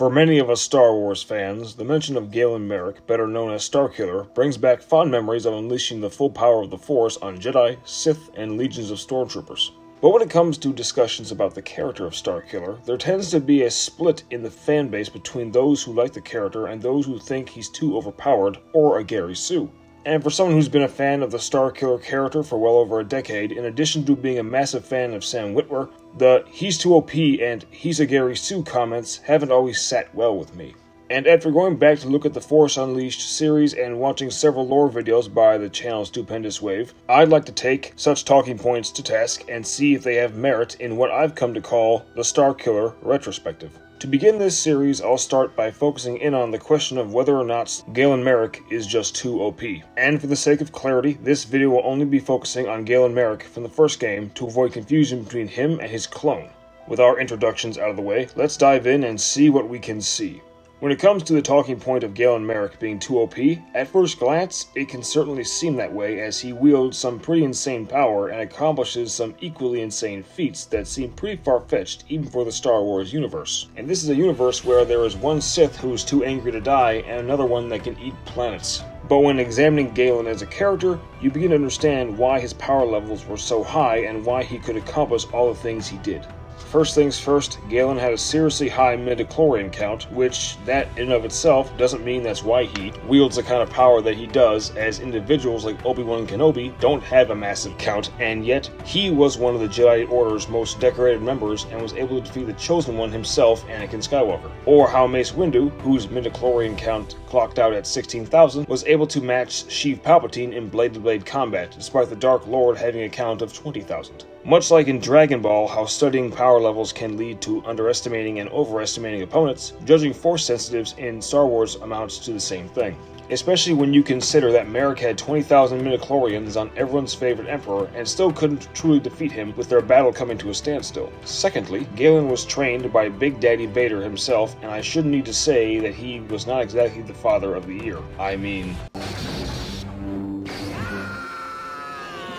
For many of us Star Wars fans, the mention of Galen Merrick, better known as Starkiller, brings back fond memories of unleashing the full power of the Force on Jedi, Sith, and legions of stormtroopers. But when it comes to discussions about the character of Starkiller, there tends to be a split in the fanbase between those who like the character and those who think he's too overpowered or a Gary Sue. And for someone who's been a fan of the Starkiller character for well over a decade, in addition to being a massive fan of Sam Witwer, the "he's too OP" and "he's a Gary Sue" comments haven't always sat well with me. And after going back to look at the Force Unleashed series and watching several lore videos by the channel's Stupendous Wave, I'd like to take such talking points to task and see if they have merit in what I've come to call the Starkiller Retrospective. To begin this series, I'll start by focusing in on the question of whether or not Galen Merrick is just too OP. And for the sake of clarity, this video will only be focusing on Galen Merrick from the first game to avoid confusion between him and his clone. With our introductions out of the way, let's dive in and see what we can see. When it comes to the talking point of Galen Merrick being too OP, at first glance, it can certainly seem that way as he wields some pretty insane power and accomplishes some equally insane feats that seem pretty far-fetched even for the Star Wars universe. And this is a universe where there is one Sith who's too angry to die and another one that can eat planets. But when examining Galen as a character, you begin to understand why his power levels were so high and why he could accomplish all the things he did. First things first, Galen had a seriously high midichlorian count, which that in and of itself doesn't mean that's why he wields the kind of power that he does, as individuals like Obi-Wan Kenobi don't have a massive count, and yet he was one of the Jedi Order's most decorated members and was able to defeat the Chosen One himself, Anakin Skywalker. Or how Mace Windu, whose midichlorian count clocked out at 16,000, was able to match Sheev Palpatine in blade-to-blade combat, despite the Dark Lord having a count of 20,000. Much like in Dragon Ball, how studying power levels can lead to underestimating and overestimating opponents, judging Force sensitives in Star Wars amounts to the same thing. Especially when you consider that Merrick had 20,000 midichlorians on everyone's favorite Emperor and still couldn't truly defeat him with their battle coming to a standstill. Secondly, Galen was trained by Big Daddy Vader himself, and I shouldn't need to say that he was not exactly the father of the year.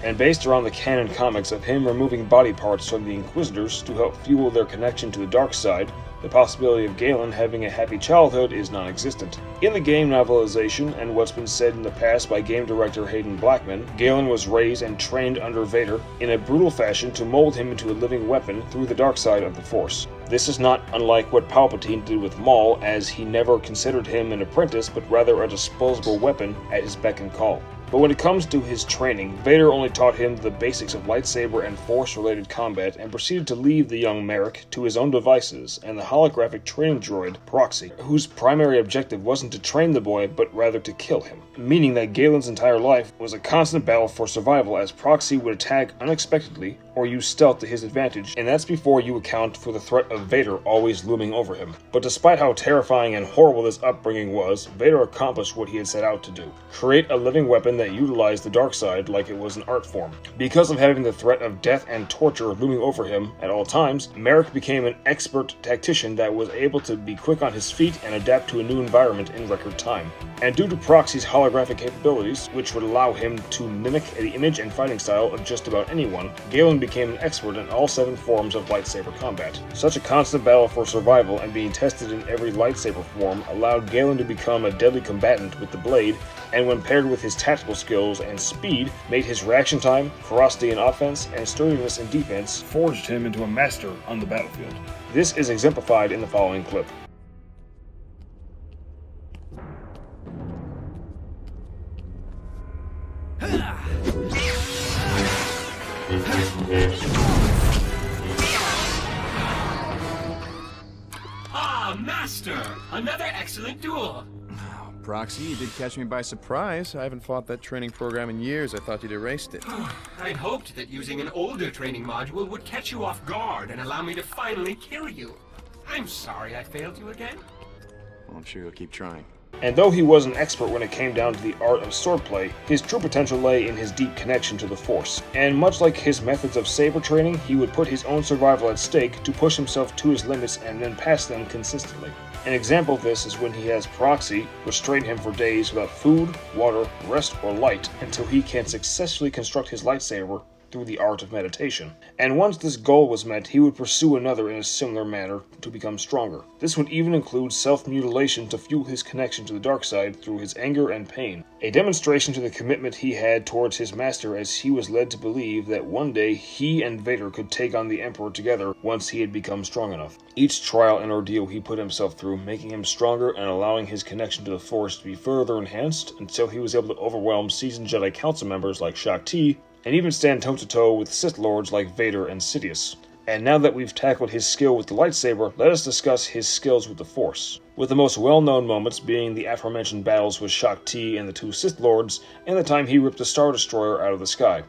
And based around the canon comics of him removing body parts from the Inquisitors to help fuel their connection to the dark side, the possibility of Galen having a happy childhood is non-existent. In the game novelization, and what's been said in the past by game director Hayden Blackman, Galen was raised and trained under Vader in a brutal fashion to mold him into a living weapon through the dark side of the Force. This is not unlike what Palpatine did with Maul, as he never considered him an apprentice but rather a disposable weapon at his beck and call. But when it comes to his training, Vader only taught him the basics of lightsaber and Force-related combat and proceeded to leave the young Merrick to his own devices and the holographic training droid, Proxy, whose primary objective wasn't to train the boy but rather to kill him, meaning that Galen's entire life was a constant battle for survival as Proxy would attack unexpectedly or use stealth to his advantage, and that's before you account for the threat of Vader always looming over him. But despite how terrifying and horrible this upbringing was, Vader accomplished what he had set out to do: create a living weapon that utilized the dark side like it was an art form. Because of having the threat of death and torture looming over him at all times, Merrick became an expert tactician that was able to be quick on his feet and adapt to a new environment in record time. And due to Proxy's holographic capabilities, which would allow him to mimic the image and fighting style of just about anyone, Galen became an expert in all 7 forms of lightsaber combat. Such a constant battle for survival and being tested in every lightsaber form allowed Galen to become a deadly combatant with the blade, and when paired with his tactical skills and speed, made his reaction time, ferocity in offense, and sturdiness in defense, forged him into a master on the battlefield. This is exemplified in the following clip. Ah, Master! Another excellent duel! Proxy, you did catch me by surprise. I haven't fought that training program in years. I thought you'd erased it. I'd hoped that using an older training module would catch you off guard and allow me to finally kill you. I'm sorry I failed you again. Well, I'm sure you'll keep trying. And though he was an expert when it came down to the art of swordplay, his true potential lay in his deep connection to the Force. And much like his methods of saber training, he would put his own survival at stake to push himself to his limits and then pass them consistently. An example of this is when he has Proxy restrain him for days without food, water, rest, or light until he can successfully construct his lightsaber through the art of meditation. And once this goal was met, he would pursue another in a similar manner to become stronger. This would even include self-mutilation to fuel his connection to the dark side through his anger and pain, a demonstration to the commitment he had towards his master, as he was led to believe that one day he and Vader could take on the Emperor together once he had become strong enough. Each trial and ordeal he put himself through, making him stronger and allowing his connection to the Force to be further enhanced until he was able to overwhelm seasoned Jedi Council members like Shaak Ti, and even stand toe-to-toe with Sith Lords like Vader and Sidious. And now that we've tackled his skill with the lightsaber, let us discuss his skills with the Force, with the most well-known moments being the aforementioned battles with Shaak Ti and the two Sith Lords, and the time he ripped a Star Destroyer out of the sky.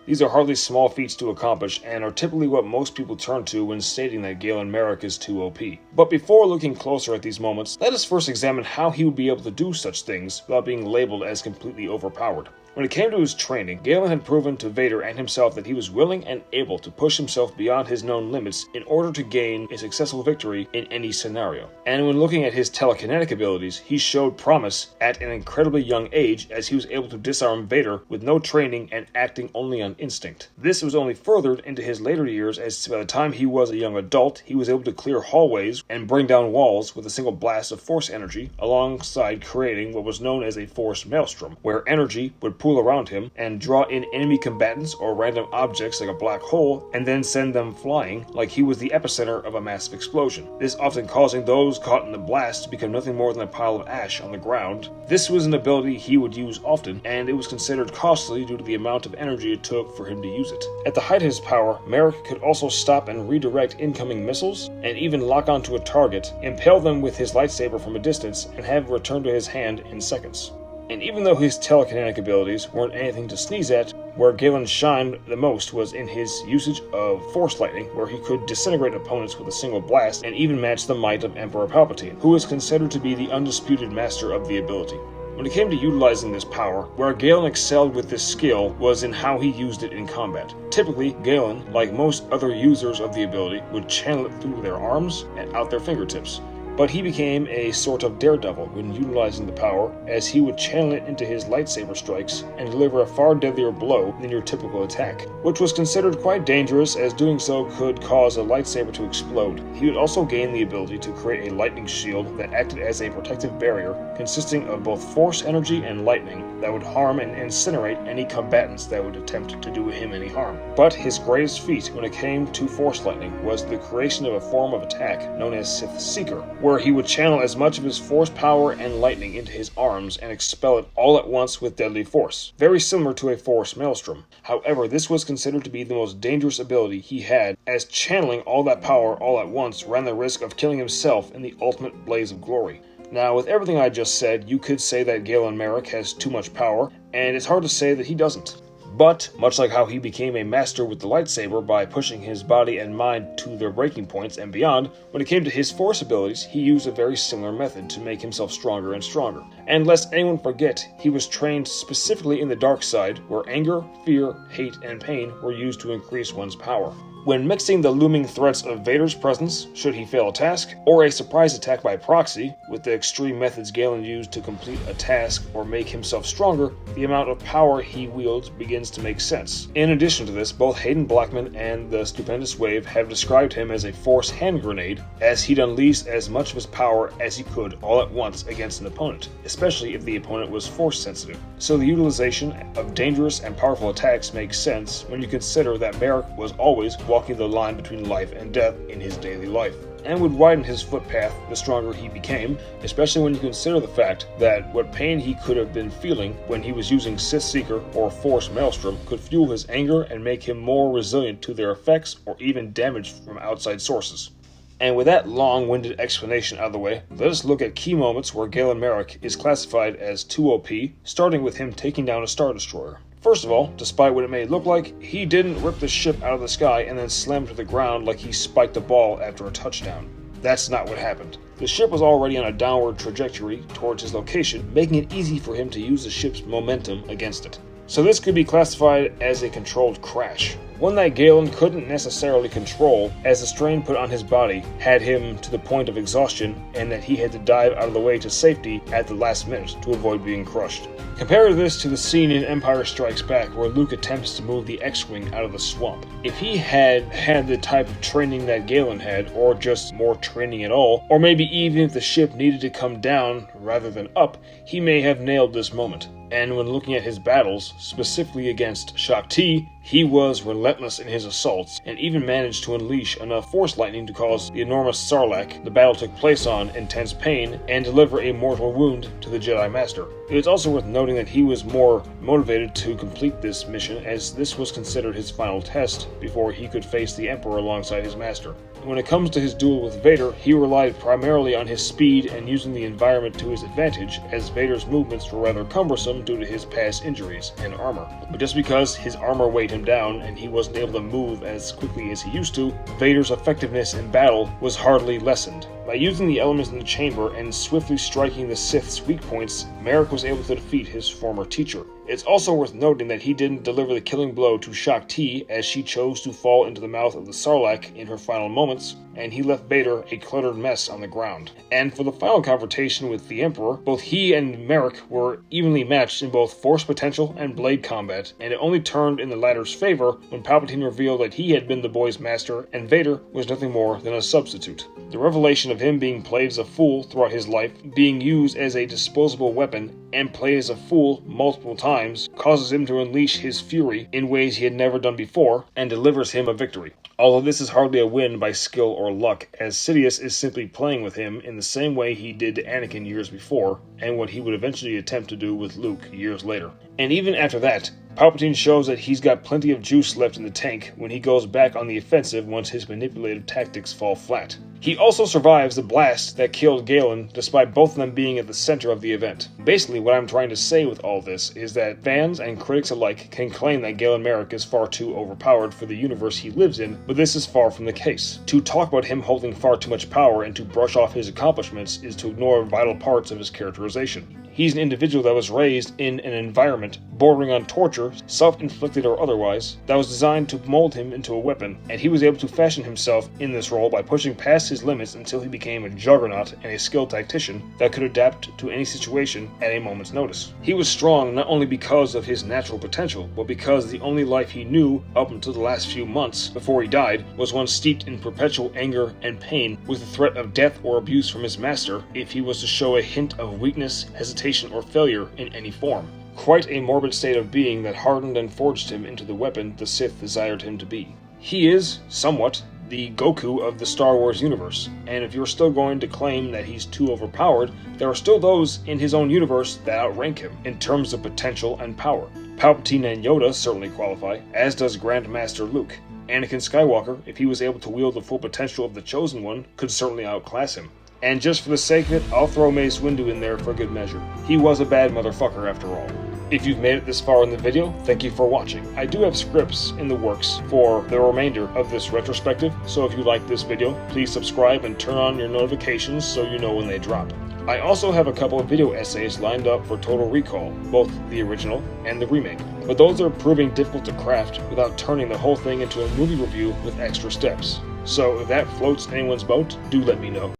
These are hardly small feats to accomplish, and are typically what most people turn to when stating that Galen Marek is too OP. But before looking closer at these moments, let us first examine how he would be able to do such things without being labeled as completely overpowered. When it came to his training, Galen had proven to Vader and himself that he was willing and able to push himself beyond his known limits in order to gain a successful victory in any scenario. And when looking at his telekinetic abilities, he showed promise at an incredibly young age, as he was able to disarm Vader with no training and acting only on instinct. This was only furthered into his later years, as by the time he was a young adult, he was able to clear hallways and bring down walls with a single blast of Force energy, alongside creating what was known as a Force maelstrom, where energy would pull around him and draw in enemy combatants or random objects like a black hole, and then send them flying like he was the epicenter of a massive explosion. This often causing those caught in the blast to become nothing more than a pile of ash on the ground. This was an ability he would use often, and it was considered costly due to the amount of energy it took for him to use it. At the height of his power, Marek could also stop and redirect incoming missiles, and even lock onto a target, impale them with his lightsaber from a distance, and have it return to his hand in seconds. And even though his telekinetic abilities weren't anything to sneeze at, where Galen shined the most was in his usage of Force Lightning, where he could disintegrate opponents with a single blast and even match the might of Emperor Palpatine, who is considered to be the undisputed master of the ability. When it came to utilizing this power, where Galen excelled with this skill was in how he used it in combat. Typically, Galen, like most other users of the ability, would channel it through their arms and out their fingertips. But he became a sort of daredevil when utilizing the power, as he would channel it into his lightsaber strikes and deliver a far deadlier blow than your typical attack, which was considered quite dangerous, as doing so could cause a lightsaber to explode. He would also gain the ability to create a lightning shield that acted as a protective barrier consisting of both Force energy and lightning that would harm and incinerate any combatants that would attempt to do him any harm. But his greatest feat when it came to Force lightning was the creation of a form of attack known as Sith Seeker, where he would channel as much of his Force power and lightning into his arms and expel it all at once with deadly force, very similar to a Force maelstrom. However, this was considered to be the most dangerous ability he had, as channeling all that power all at once ran the risk of killing himself in the ultimate blaze of glory. Now, with everything I just said, you could say that Galen Marek has too much power, and it's hard to say that he doesn't. But, much like how he became a master with the lightsaber by pushing his body and mind to their breaking points and beyond, when it came to his Force abilities, he used a very similar method to make himself stronger and stronger. And lest anyone forget, he was trained specifically in the dark side, where anger, fear, hate, and pain were used to increase one's power. When mixing the looming threats of Vader's presence, should he fail a task, or a surprise attack by proxy, with the extreme methods Galen used to complete a task or make himself stronger, the amount of power he wields begins to make sense. In addition to this, both Hayden Blackman and the Stupendous Wave have described him as a Force hand grenade, as he'd unleash as much of his power as he could all at once against an opponent, especially if the opponent was Force sensitive. So the utilization of dangerous and powerful attacks makes sense when you consider that Marek was always walking the line between life and death in his daily life, and would widen his footpath the stronger he became, especially when you consider the fact that what pain he could have been feeling when he was using Sith Seeker or Force Maelstrom could fuel his anger and make him more resilient to their effects or even damage from outside sources. And with that long-winded explanation out of the way, let us look at key moments where Galen Marek is classified as too OP, starting with him taking down a Star Destroyer. First of all, despite what it may look like, he didn't rip the ship out of the sky and then slam to the ground like he spiked a ball after a touchdown. That's not what happened. The ship was already on a downward trajectory towards his location, making it easy for him to use the ship's momentum against it. So this could be classified as a controlled crash, one that Galen couldn't necessarily control, as the strain put on his body had him to the point of exhaustion, and that he had to dive out of the way to safety at the last minute to avoid being crushed. Compare this to the scene in Empire Strikes Back where Luke attempts to move the X-Wing out of the swamp. If he had had the type of training that Galen had, or just more training at all, or maybe even if the ship needed to come down rather than up, he may have nailed this moment. And when looking at his battles, specifically against Shaak Ti, he was relentless in his assaults, and even managed to unleash enough force lightning to cause the enormous Sarlacc the battle took place on intense pain, and deliver a mortal wound to the Jedi Master. It is also worth noting that he was more motivated to complete this mission, as this was considered his final test before he could face the Emperor alongside his master. When it comes to his duel with Vader, he relied primarily on his speed and using the environment to his advantage, as Vader's movements were rather cumbersome due to his past injuries and armor. But just because his armor weighed him down and he wasn't able to move as quickly as he used to, Vader's effectiveness in battle was hardly lessened. By using the elements in the chamber and swiftly striking the Sith's weak points, Merrick was able to defeat his former teacher. It's also worth noting that he didn't deliver the killing blow to Shaak Ti, as she chose to fall into the mouth of the Sarlacc in her final moments, and he left Vader a cluttered mess on the ground. And for the final confrontation with the Emperor, both he and Merrick were evenly matched in both force potential and blade combat, and it only turned in the latter's favor when Palpatine revealed that he had been the boy's master and Vader was nothing more than a substitute. The revelation of him being played as a fool throughout his life, being used as a disposable weapon, and played as a fool multiple times, causes him to unleash his fury in ways he had never done before, and delivers him a victory. Although this is hardly a win by skill or luck, as Sidious is simply playing with him in the same way he did to Anakin years before, and what he would eventually attempt to do with Luke years later. And even after that, Palpatine shows that he's got plenty of juice left in the tank when he goes back on the offensive once his manipulative tactics fall flat. He also survives the blast that killed Galen, despite both of them being at the center of the event. Basically, what I'm trying to say with all this is that fans and critics alike can claim that Galen Merrick is far too overpowered for the universe he lives in, but this is far from the case. To talk about him holding far too much power and to brush off his accomplishments is to ignore vital parts of his characterization. He's an individual that was raised in an environment bordering on torture, self-inflicted or otherwise, that was designed to mold him into a weapon, and he was able to fashion himself in this role by pushing past his limits until he became a juggernaut and a skilled tactician that could adapt to any situation at a moment's notice. He was strong not only because of his natural potential, but because the only life he knew up until the last few months before he died was one steeped in perpetual anger and pain, with the threat of death or abuse from his master if he was to show a hint of weakness, hesitation, or failure in any form. Quite a morbid state of being that hardened and forged him into the weapon the Sith desired him to be. He is, somewhat, the Goku of the Star Wars universe, and if you're still going to claim that he's too overpowered, there are still those in his own universe that outrank him in terms of potential and power. Palpatine and Yoda certainly qualify, as does Grand Master Luke. Anakin Skywalker, if he was able to wield the full potential of the Chosen One, could certainly outclass him. And just for the sake of it, I'll throw Mace Windu in there for good measure. He was a bad motherfucker after all. If you've made it this far in the video, thank you for watching. I do have scripts in the works for the remainder of this retrospective, so if you like this video, please subscribe and turn on your notifications so you know when they drop. I also have a couple of video essays lined up for Total Recall, both the original and the remake, but those are proving difficult to craft without turning the whole thing into a movie review with extra steps. So if that floats anyone's boat, do let me know.